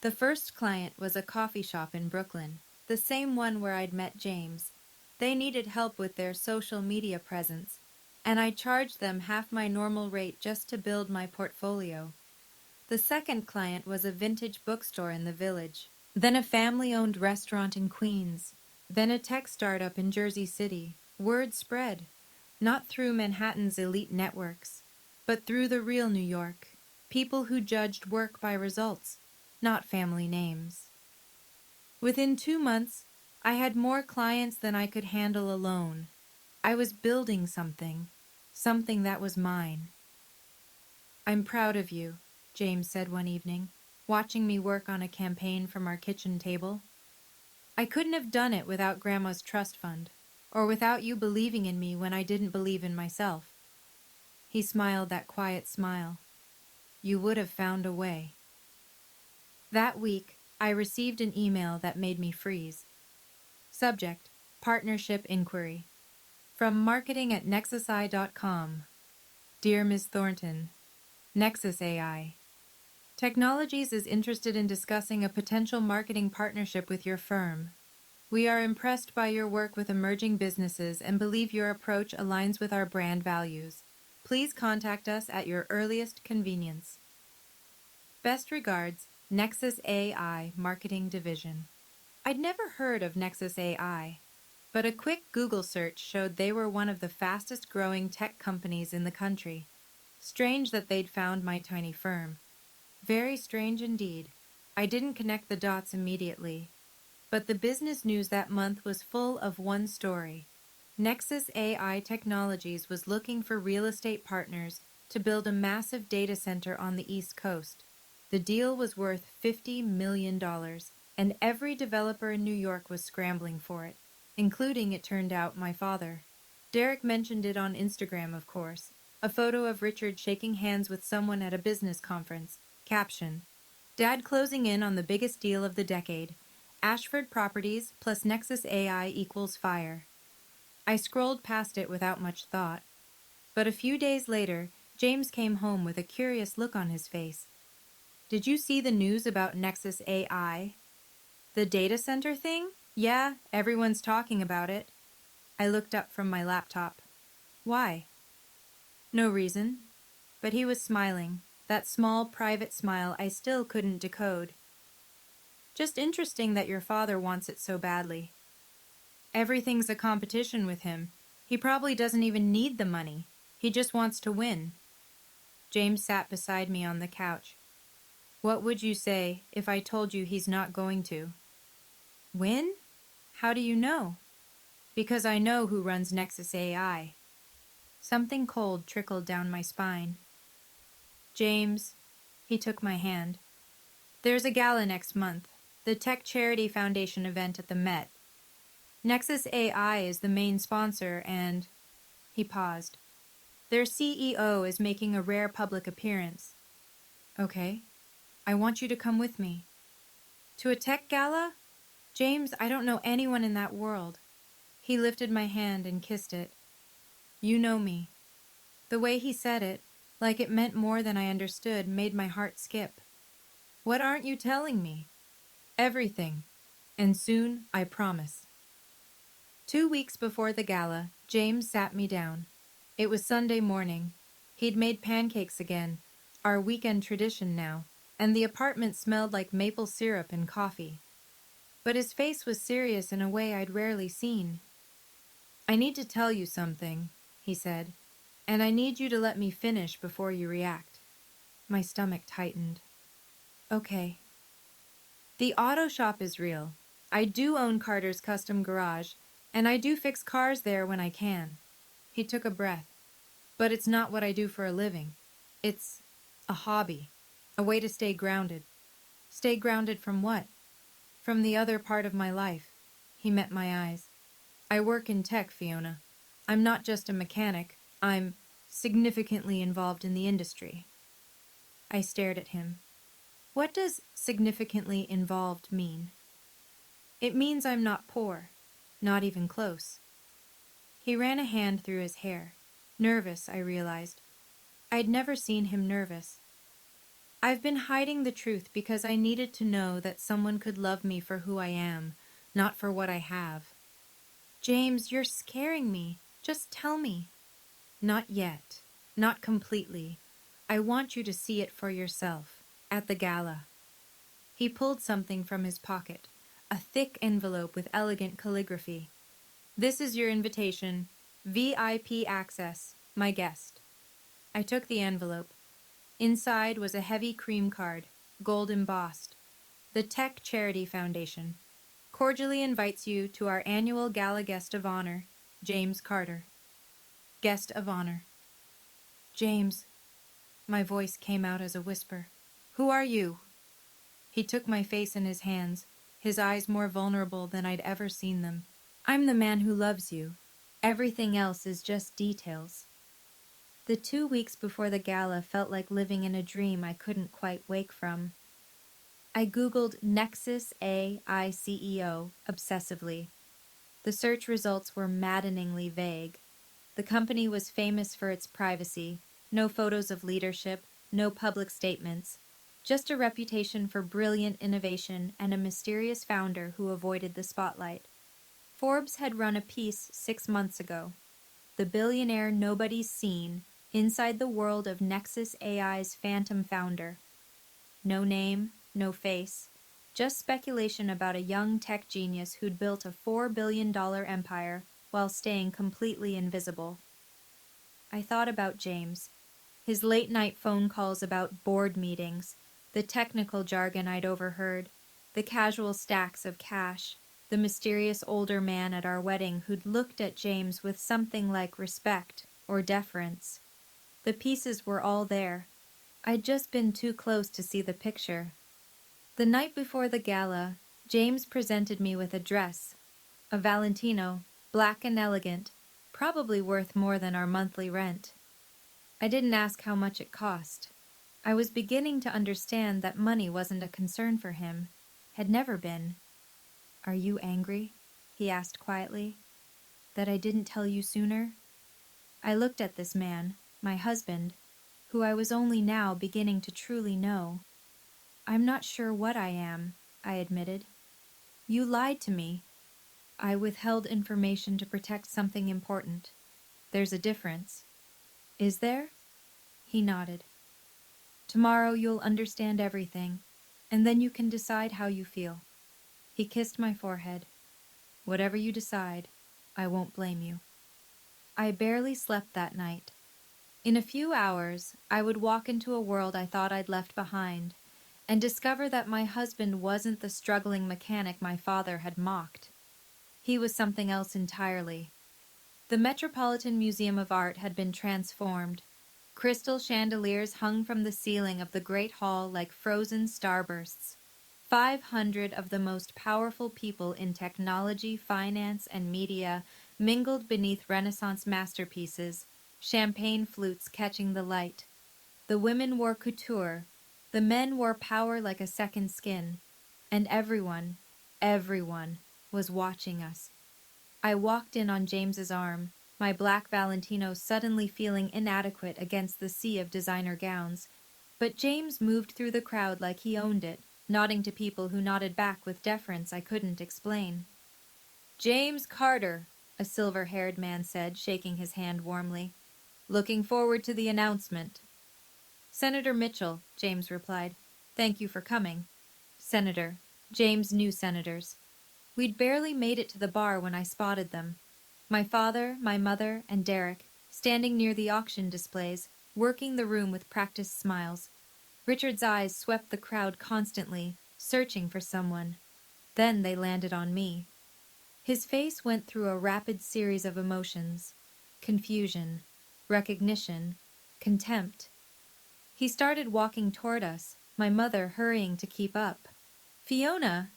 The first client was a coffee shop in Brooklyn, the same one where I'd met James. They needed help with their social media presence, and I charged them half my normal rate just to build my portfolio. The second client was a vintage bookstore in the Village, then a family-owned restaurant in Queens, then a tech startup in Jersey City. Word spread, not through Manhattan's elite networks, but through the real New York, people who judged work by results, not family names. Within 2 months, I had more clients than I could handle alone. I was building something that was mine. I'm proud of you, James said one evening, watching me work on a campaign from our kitchen table. I couldn't have done it without Grandma's trust fund, or without you believing in me when I didn't believe in myself. He smiled that quiet smile. You would have found a way. That week, I received an email that made me freeze. Subject, Partnership Inquiry. From marketing@nexusi.com. Dear Ms. Thornton, Nexus AI. Technologies is interested in discussing a potential marketing partnership with your firm. We are impressed by your work with emerging businesses and believe your approach aligns with our brand values. Please contact us at your earliest convenience. Best regards, Nexus AI Marketing Division. I'd never heard of Nexus AI, but a quick Google search showed they were one of the fastest growing tech companies in the country. Strange that they'd found my tiny firm. Very strange indeed. I didn't connect the dots immediately. But the business news that month was full of one story. Nexus AI Technologies was looking for real estate partners to build a massive data center on the East Coast. The deal was worth $50 million, and every developer in New York was scrambling for it, including, it turned out, my father. Derek mentioned it on Instagram, of course. A photo of Richard shaking hands with someone at a business conference. Caption: Dad closing in on the biggest deal of the decade. Ashford Properties plus Nexus AI equals fire. I scrolled past it without much thought. But a few days later, James came home with a curious look on his face. Did you see the news about Nexus AI? The data center thing? Yeah, everyone's talking about it. I looked up from my laptop. Why? No reason. But he was smiling, that small private smile I still couldn't decode. Just interesting that your father wants it so badly. Everything's a competition with him. He probably doesn't even need the money. He just wants to win. James sat beside me on the couch. What would you say if I told you he's not going to? Win? How do you know? Because I know who runs Nexus AI. Something cold trickled down my spine. James, he took my hand. There's a gala next month, the Tech Charity Foundation event at the Met. Nexus AI is the main sponsor and... He paused. Their CEO is making a rare public appearance. Okay. I want you to come with me. To a tech gala? James, I don't know anyone in that world. He lifted my hand and kissed it. You know me. The way he said it, like it meant more than I understood, made my heart skip. What aren't you telling me? Everything. And soon, I promise. 2 weeks before the gala, James sat me down. It was Sunday morning. He'd made pancakes again, our weekend tradition now, and the apartment smelled like maple syrup and coffee. But his face was serious in a way I'd rarely seen. I need to tell you something, he said, and I need you to let me finish before you react. My stomach tightened. Okay. The auto shop is real. I do own Carter's custom garage, and I do fix cars there when I can. He took a breath. But it's not what I do for a living. It's a hobby, a way to stay grounded. Stay grounded from what? From the other part of my life. He met my eyes. I work in tech, Fiona. I'm not just a mechanic. I'm significantly involved in the industry. I stared at him. What does significantly involved mean? It means I'm not poor, not even close. He ran a hand through his hair. Nervous, I realized. I'd never seen him nervous. I've been hiding the truth because I needed to know that someone could love me for who I am, not for what I have. James, you're scaring me. Just tell me. Not yet. Not completely. I want you to see it for yourself. At the gala. He pulled something from his pocket, a thick envelope with elegant calligraphy. This is your invitation. VIP access. My guest. I took the envelope. Inside was a heavy cream card, gold embossed. The Tech Charity Foundation cordially invites you to our annual gala guest of honor, James Carter. Guest of honor. James. My voice came out as a whisper. Who are you? He took my face in his hands, his eyes more vulnerable than I'd ever seen them. I'm the man who loves you. Everything else is just details. The 2 weeks before the gala felt like living in a dream I couldn't quite wake from. I Googled Nexus AI CEO obsessively. The search results were maddeningly vague. The company was famous for its privacy, no photos of leadership, no public statements, just a reputation for brilliant innovation and a mysterious founder who avoided the spotlight. Forbes had run a piece 6 months ago. The billionaire nobody's seen inside the world of Nexus AI's phantom founder. No name, no face, just speculation about a young tech genius who'd built a $4 billion empire while staying completely invisible. I thought about James, his late-night phone calls about board meetings, the technical jargon I'd overheard, the casual stacks of cash, the mysterious older man at our wedding who'd looked at James with something like respect or deference. The pieces were all there. I'd just been too close to see the picture. The night before the gala, James presented me with a dress, a Valentino, black and elegant, probably worth more than our monthly rent. I didn't ask how much it cost. I was beginning to understand that money wasn't a concern for him, had never been. Are you angry? He asked quietly. That I didn't tell you sooner? I looked at this man, my husband, who I was only now beginning to truly know. I'm not sure what I am, I admitted. You lied to me. I withheld information to protect something important. There's a difference. Is there? He nodded. Tomorrow you'll understand everything, and then you can decide how you feel. He kissed my forehead. Whatever you decide, I won't blame you. I barely slept that night. In a few hours, I would walk into a world I thought I'd left behind and discover that my husband wasn't the struggling mechanic my father had mocked. He was something else entirely. The Metropolitan Museum of Art had been transformed. Crystal chandeliers hung from the ceiling of the Great Hall like frozen starbursts. 500 of the most powerful people in technology, finance, and media mingled beneath Renaissance masterpieces, champagne flutes catching the light. The women wore couture, the men wore power like a second skin, and everyone was watching us. I walked in on James's arm, my black Valentino suddenly feeling inadequate against the sea of designer gowns. But James moved through the crowd like he owned it, nodding to people who nodded back with deference I couldn't explain. "James Carter," a silver-haired man said, shaking his hand warmly. "Looking forward to the announcement." "Senator Mitchell," James replied. "Thank you for coming." Senator. James knew senators. We'd barely made it to the bar when I spotted them. My father, my mother, and Derek, standing near the auction displays, working the room with practiced smiles. Richard's eyes swept the crowd constantly, searching for someone. Then they landed on me. His face went through a rapid series of emotions: confusion, recognition, contempt. He started walking toward us, my mother hurrying to keep up. "Fiona!"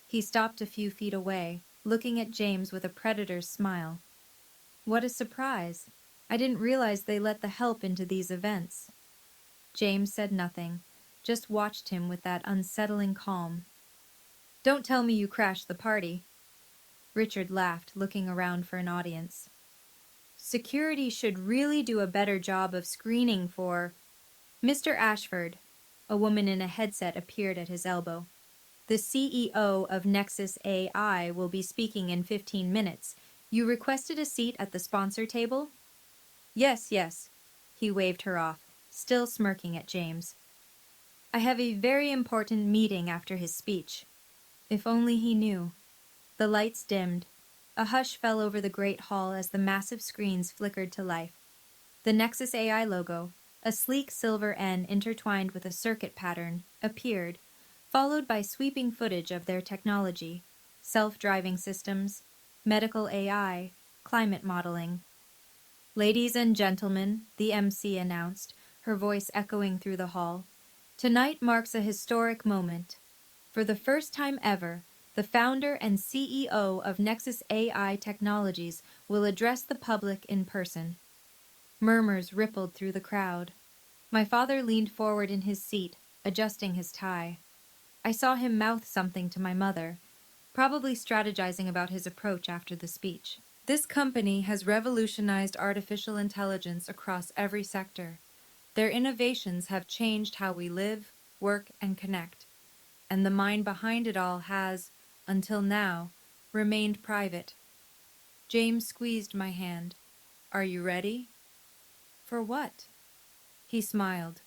He stopped a few feet away, looking at James with a predator's smile. What a surprise! I didn't realize they let the help into these events. James said nothing, just watched him with that unsettling calm. "Don't tell me you crashed the party." Richard laughed, looking around for an audience. "Security should really do a better job of screening for—" "Mr. Ashford." A woman in a headset appeared at his elbow. "The CEO of Nexus AI will be speaking in 15 minutes. You requested a seat at the sponsor table?" "Yes, yes." He waved her off, still smirking at James. "I have a very important meeting after his speech." If only he knew. The lights dimmed. A hush fell over the great hall as the massive screens flickered to life. The Nexus AI logo, a sleek silver N intertwined with a circuit pattern, appeared, followed by sweeping footage of their technology: self-driving systems, medical AI, climate modeling. "Ladies and gentlemen," the MC announced, her voice echoing through the hall, "tonight marks a historic moment. For the first time ever, the founder and CEO of Nexus AI Technologies will address the public in person." Murmurs rippled through the crowd. My father leaned forward in his seat, adjusting his tie. I saw him mouth something to my mother, probably strategizing about his approach after the speech. "This company has revolutionized artificial intelligence across every sector. Their innovations have changed how we live, work, and connect. And the mind behind it all has, until now, remained private." James squeezed my hand. "Are you ready?" "For what?" He smiled.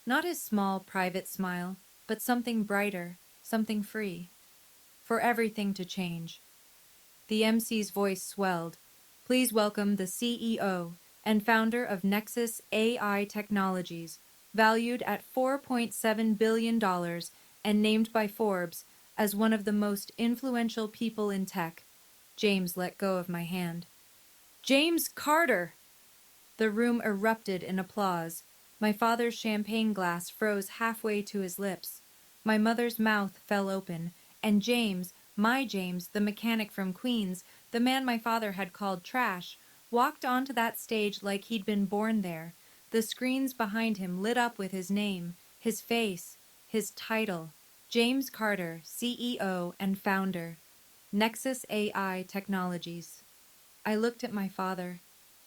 Not his small, private smile, but something brighter, something free. "For everything to change." The MC's voice swelled. "Please welcome the CEO and founder of Nexus AI Technologies, valued at $4.7 billion and named by Forbes as one of the most influential people in tech." James let go of my hand. "James Carter!" The room erupted in applause. My father's champagne glass froze halfway to his lips. My mother's mouth fell open, and James, my James, the mechanic from Queens, the man my father had called trash, walked onto that stage like he'd been born there. The screens behind him lit up with his name, his face, his title: James Carter, CEO and founder, Nexus AI Technologies. I looked at my father.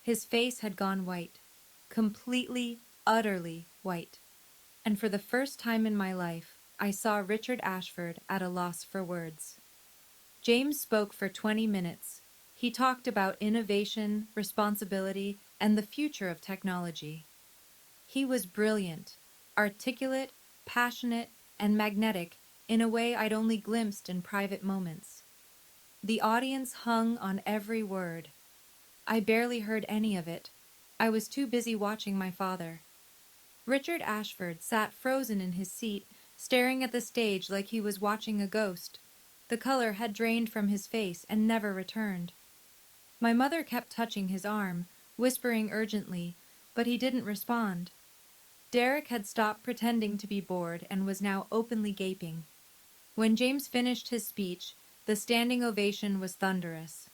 His face had gone white, completely, utterly white. And for the first time in my life, I saw Richard Ashford at a loss for words. James spoke for 20 minutes. He talked about innovation, responsibility, and the future of technology. He was brilliant, articulate, passionate, and magnetic in a way I'd only glimpsed in private moments. The audience hung on every word. I barely heard any of it. I was too busy watching my father. Richard Ashford sat frozen in his seat, staring at the stage like he was watching a ghost. The color had drained from his face and never returned. My mother kept touching his arm, whispering urgently, but he didn't respond. Derek had stopped pretending to be bored and was now openly gaping. When James finished his speech, the standing ovation was thunderous.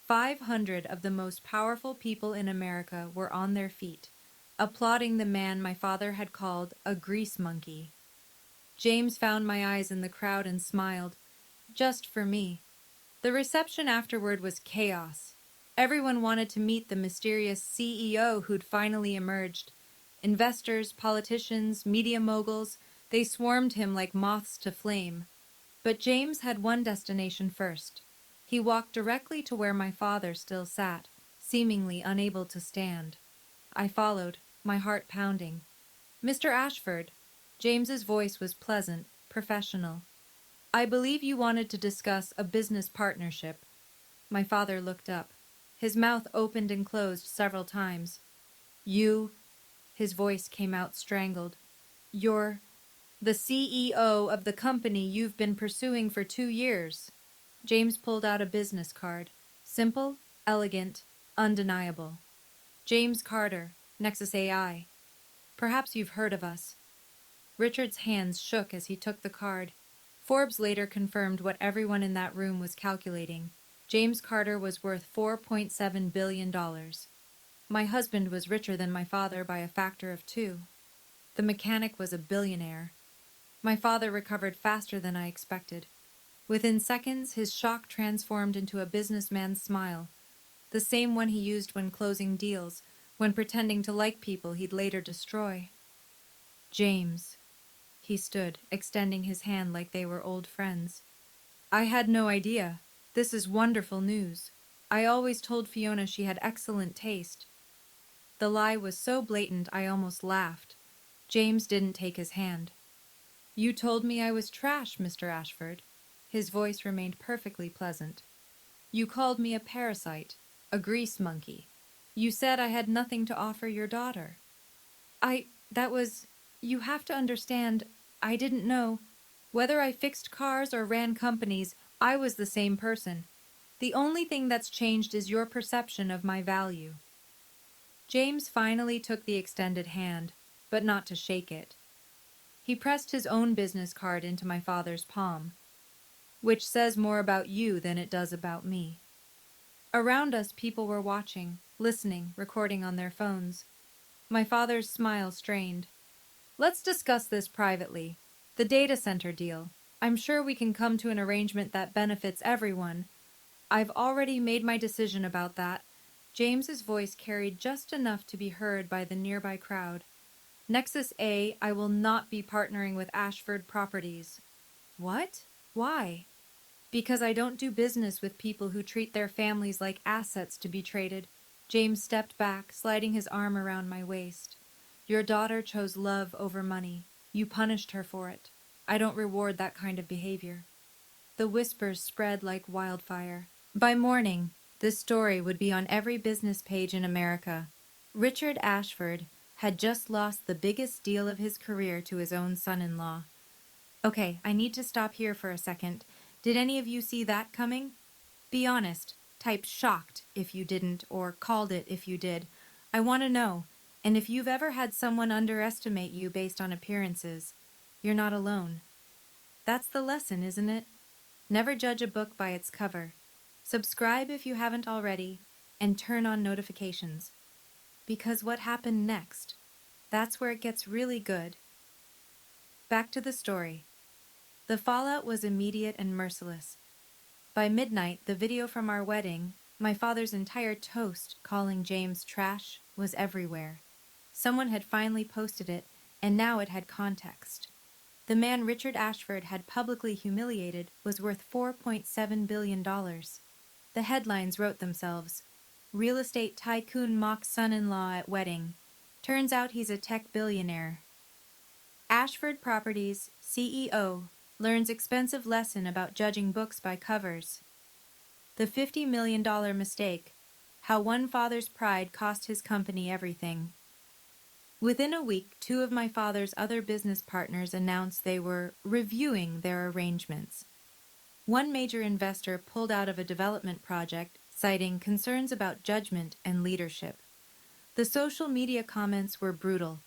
500 of the most powerful people in America were on their feet, applauding the man my father had called a grease monkey. James found my eyes in the crowd and smiled. Just for me. The reception afterward was chaos. Everyone wanted to meet the mysterious CEO who'd finally emerged. Investors, politicians, media moguls, they swarmed him like moths to flame. But James had one destination first. He walked directly to where my father still sat, seemingly unable to stand. I followed, my heart pounding. "Mr. Ashford." James's voice was pleasant, professional. "I believe you wanted to discuss a business partnership." My father looked up. His mouth opened and closed several times. "You," his voice came out strangled. "You're the CEO of the company you've been pursuing for 2 years." James pulled out a business card. Simple, elegant, undeniable. "James Carter, Nexus AI. Perhaps you've heard of us." Richard's hands shook as he took the card. Forbes later confirmed what everyone in that room was calculating. James Carter was worth $4.7 billion. My husband was richer than my father by a factor of 2. The mechanic was a billionaire. My father recovered faster than I expected. Within seconds, his shock transformed into a businessman's smile, the same one he used when closing deals, when pretending to like people he'd later destroy. "James." He stood, extending his hand like they were old friends. "I had no idea. This is wonderful news. I always told Fiona she had excellent taste." The lie was so blatant I almost laughed. James didn't take his hand. "You told me I was trash, Mr. Ashford." His voice remained perfectly pleasant. "You called me a parasite, a grease monkey. You said I had nothing to offer your daughter." That was, you have to understand, I didn't know. Whether I fixed cars or ran companies, I was the same person. The only thing that's changed is your perception of my value." James finally took the extended hand, but not to shake it. He pressed his own business card into my father's palm. "Which says more about you than it does about me." Around us, people were watching, listening, recording on their phones. My father's smile strained. "Let's discuss this privately. The data center deal. I'm sure we can come to an arrangement that benefits everyone. I've already made my decision about that." James's voice carried just enough to be heard by the nearby crowd. "Nexus A, I will not be partnering with Ashford Properties." "What? Why?" "Because I don't do business with people who treat their families like assets to be traded." James stepped back, sliding his arm around my waist. "Your daughter chose love over money. You punished her for it. I don't reward that kind of behavior." The whispers spread like wildfire. By morning, this story would be on every business page in America. Richard Ashford had just lost the biggest deal of his career to his own son-in-law. Okay, I need to stop here for a second. Did any of you see that coming? Be honest. Type shocked if you didn't, or called it if you did. I want to know. And if you've ever had someone underestimate you based on appearances, you're not alone. That's the lesson, isn't it? Never judge a book by its cover. Subscribe if you haven't already, and turn on notifications. Because what happened next? That's where it gets really good. Back to the story. The fallout was immediate and merciless. By midnight, the video from our wedding, my father's entire toast calling James trash, was everywhere. Someone had finally posted it, and now it had context. The man Richard Ashford had publicly humiliated was worth $4.7 billion. The headlines wrote themselves. "Real estate tycoon mocks son-in-law at wedding. Turns out he's a tech billionaire." Ashford Properties CEO learns expensive lesson about judging books by covers. The $50 million mistake. How one father's pride cost his company everything. Within a week, two of my father's other business partners announced they were reviewing their arrangements. One major investor pulled out of a development project, citing concerns about judgment and leadership. The social media comments were brutal.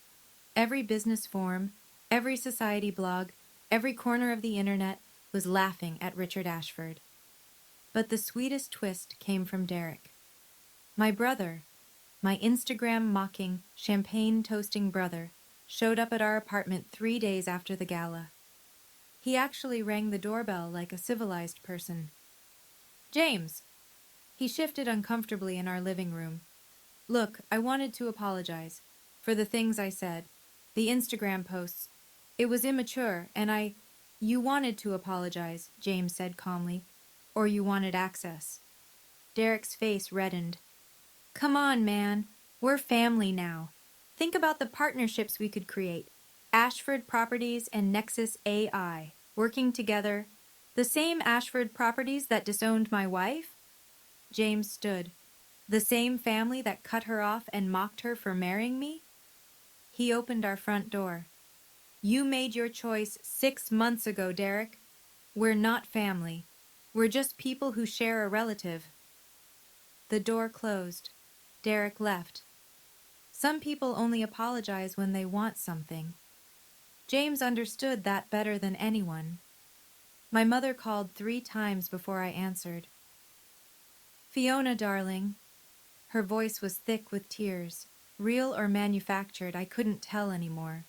Every business forum, every society blog, every corner of the internet was laughing at Richard Ashford. But the sweetest twist came from Derek. My brother, my Instagram-mocking, champagne-toasting brother, showed up at our apartment 3 days after the gala. He actually rang the doorbell like a civilized person. "James!" He shifted uncomfortably in our living room. "Look, I wanted to apologize for the things I said, the Instagram posts. It was immature, and You wanted to apologize," James said calmly, "or you wanted access." Derek's face reddened. "Come on, man. We're family now. Think about the partnerships we could create. Ashford Properties and Nexus AI, working together. The same Ashford Properties that disowned my wife?" James stood. "The same family that cut her off and mocked her for marrying me?" He opened our front door. "You made your choice 6 months ago, Derek. We're not family. We're just people who share a relative." The door closed. Derek left. Some people only apologize when they want something. James understood that better than anyone. My mother called 3 times before I answered. "Fiona, darling." Her voice was thick with tears. Real or manufactured, I couldn't tell anymore.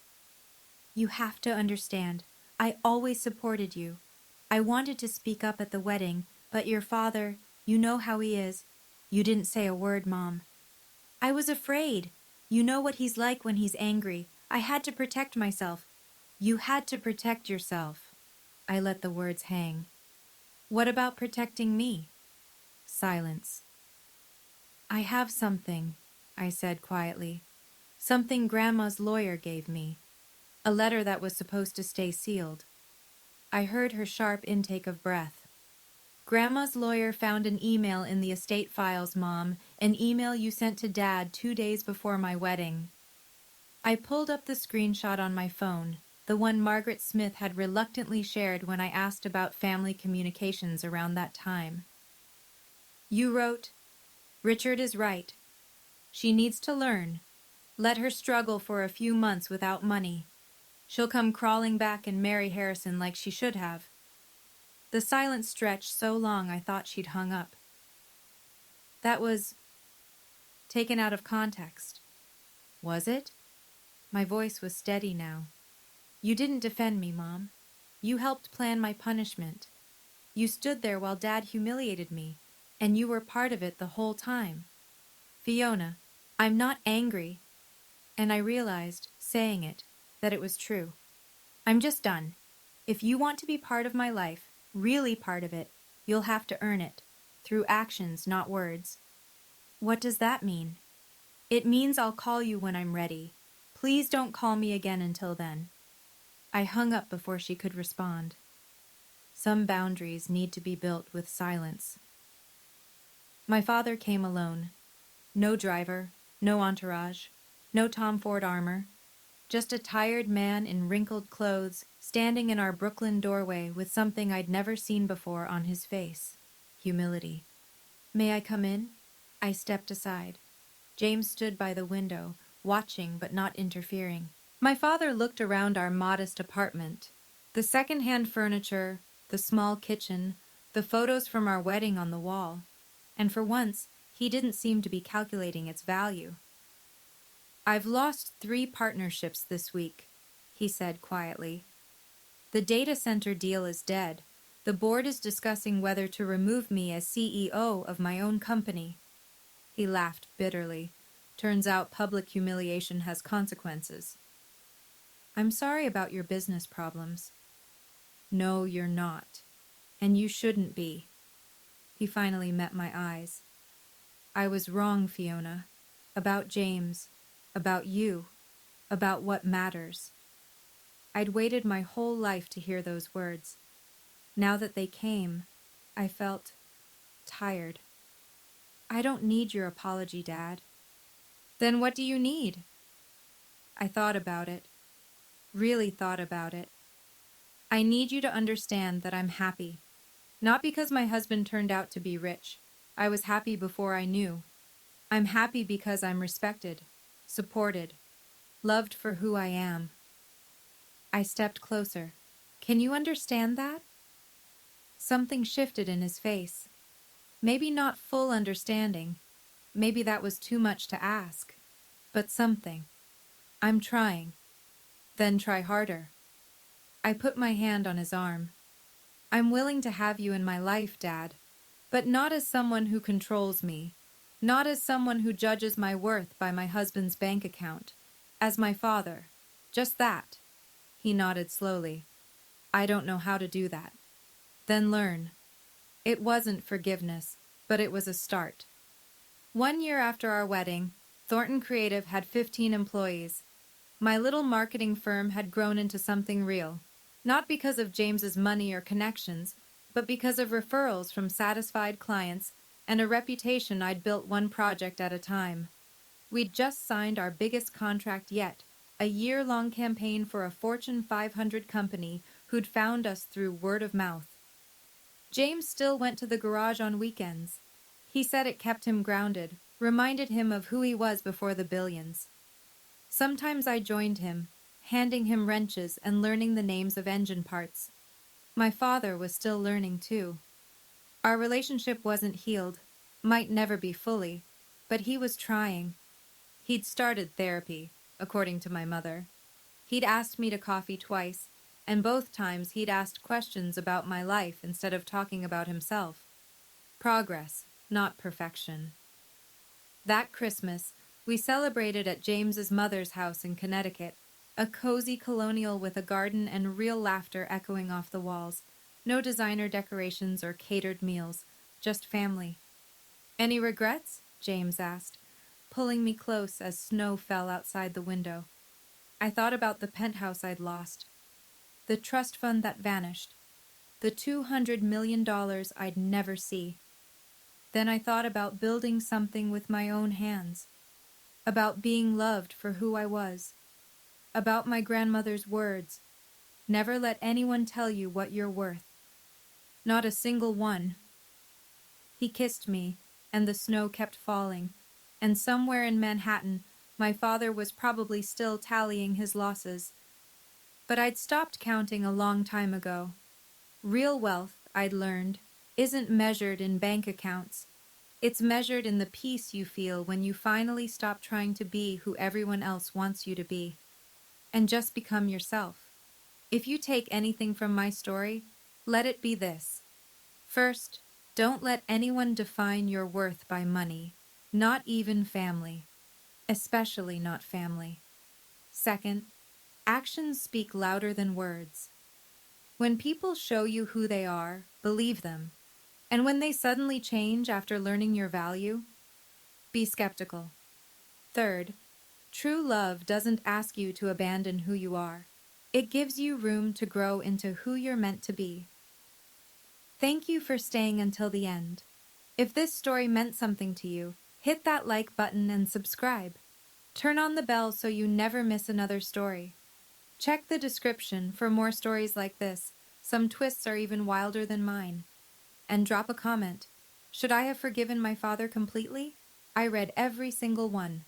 "You have to understand. I always supported you. I wanted to speak up at the wedding, but your father, you know how he is. You didn't say a word, Mom. I was afraid. You know what he's like when he's angry. I had to protect myself." "You had to protect yourself." I let the words hang. "What about protecting me?" Silence. "I have something," I said quietly. "Something Grandma's lawyer gave me. A letter that was supposed to stay sealed." I heard her sharp intake of breath. "Grandma's lawyer found an email in the estate files, Mom, an email you sent to Dad 2 days before my wedding." I pulled up the screenshot on my phone, the one Margaret Smith had reluctantly shared when I asked about family communications around that time. "You wrote, 'Richard is right. She needs to learn. Let her struggle for a few months without money. She'll come crawling back and marry Harrison like she should have.'" The silence stretched so long I thought she'd hung up. "That was taken out of context." "Was it?" My voice was steady now. "You didn't defend me, Mom. You helped plan my punishment. You stood there while Dad humiliated me, and you were part of it the whole time. Fiona, I'm not angry." And I realized, saying it, that it was true. "I'm just done. If you want to be part of my life, really part of it, you'll have to earn it, through actions, not words." "What does that mean?" "It means I'll call you when I'm ready. Please don't call me again until then." I hung up before she could respond. Some boundaries need to be built with silence. My father came alone. No driver, no entourage, no Tom Ford armor. Just a tired man in wrinkled clothes standing in our Brooklyn doorway with something I'd never seen before on his face: humility. "May I come in?" I stepped aside. James stood by the window, watching but not interfering. My father looked around our modest apartment. The second-hand furniture, the small kitchen, the photos from our wedding on the wall. And for once, he didn't seem to be calculating its value. "I've lost 3 partnerships this week," he said quietly. "The data center deal is dead. The board is discussing whether to remove me as CEO of my own company." He laughed bitterly. "Turns out public humiliation has consequences." "I'm sorry about your business problems." "No, you're not. And you shouldn't be." He finally met my eyes. "I was wrong, Fiona. About James. About you. About what matters." I'd waited my whole life to hear those words. Now that they came, I felt tired. I don't need your apology, Dad. Then what do you need? I thought about it, really thought about it. I need you to understand that I'm happy. Not because my husband turned out to be rich. I was happy before I knew. I'm happy because I'm respected, supported, loved for who I am. I stepped closer. Can you understand that? Something shifted in his face. Maybe not full understanding. Maybe that was too much to ask. But something. I'm trying. Then try harder. I put my hand on his arm. I'm willing to have you in my life, Dad, but not as someone who controls me, not as someone who judges my worth by my husband's bank account, as my father. Just that. He nodded slowly. I don't know how to do that. Then learn. It wasn't forgiveness, but it was a start. 1 year after our wedding, Thornton Creative had 15 employees. My little marketing firm had grown into something real, not because of James's money or connections, but because of referrals from satisfied clients and a reputation I'd built one project at a time. We'd just signed our biggest contract yet, a year-long campaign for a Fortune 500 company who'd found us through word of mouth. James still went to the garage on weekends. He said it kept him grounded, reminded him of who he was before the billions. Sometimes I joined him, handing him wrenches and learning the names of engine parts. My father was still learning too. Our relationship wasn't healed, might never be fully, but he was trying. He'd started therapy, according to my mother. He'd asked me to coffee twice, and both times he'd asked questions about my life instead of talking about himself. Progress, not perfection. That Christmas, we celebrated at James's mother's house in Connecticut, a cozy colonial with a garden and real laughter echoing off the walls. No designer decorations or catered meals, just family. Any regrets? James asked, pulling me close as snow fell outside the window. I thought about the penthouse I'd lost, the trust fund that vanished, the $200 million I'd never see. Then I thought about building something with my own hands, about being loved for who I was, about my grandmother's words, never let anyone tell you what you're worth. Not a single one. He kissed me, and the snow kept falling, and somewhere in Manhattan, my father was probably still tallying his losses. But I'd stopped counting a long time ago. Real wealth, I'd learned, isn't measured in bank accounts. It's measured in the peace you feel when you finally stop trying to be who everyone else wants you to be, and just become yourself. If you take anything from my story, let it be this. First, don't let anyone define your worth by money, not even family, especially not family. Second, actions speak louder than words. When people show you who they are, believe them. And when they suddenly change after learning your value, be skeptical. Third, true love doesn't ask you to abandon who you are. It gives you room to grow into who you're meant to be. Thank you for staying until the end. If this story meant something to you, hit that like button and subscribe. Turn on the bell so you never miss another story. Check the description for more stories like this. Some twists are even wilder than mine. And drop a comment. Should I have forgiven my father completely? I read every single one.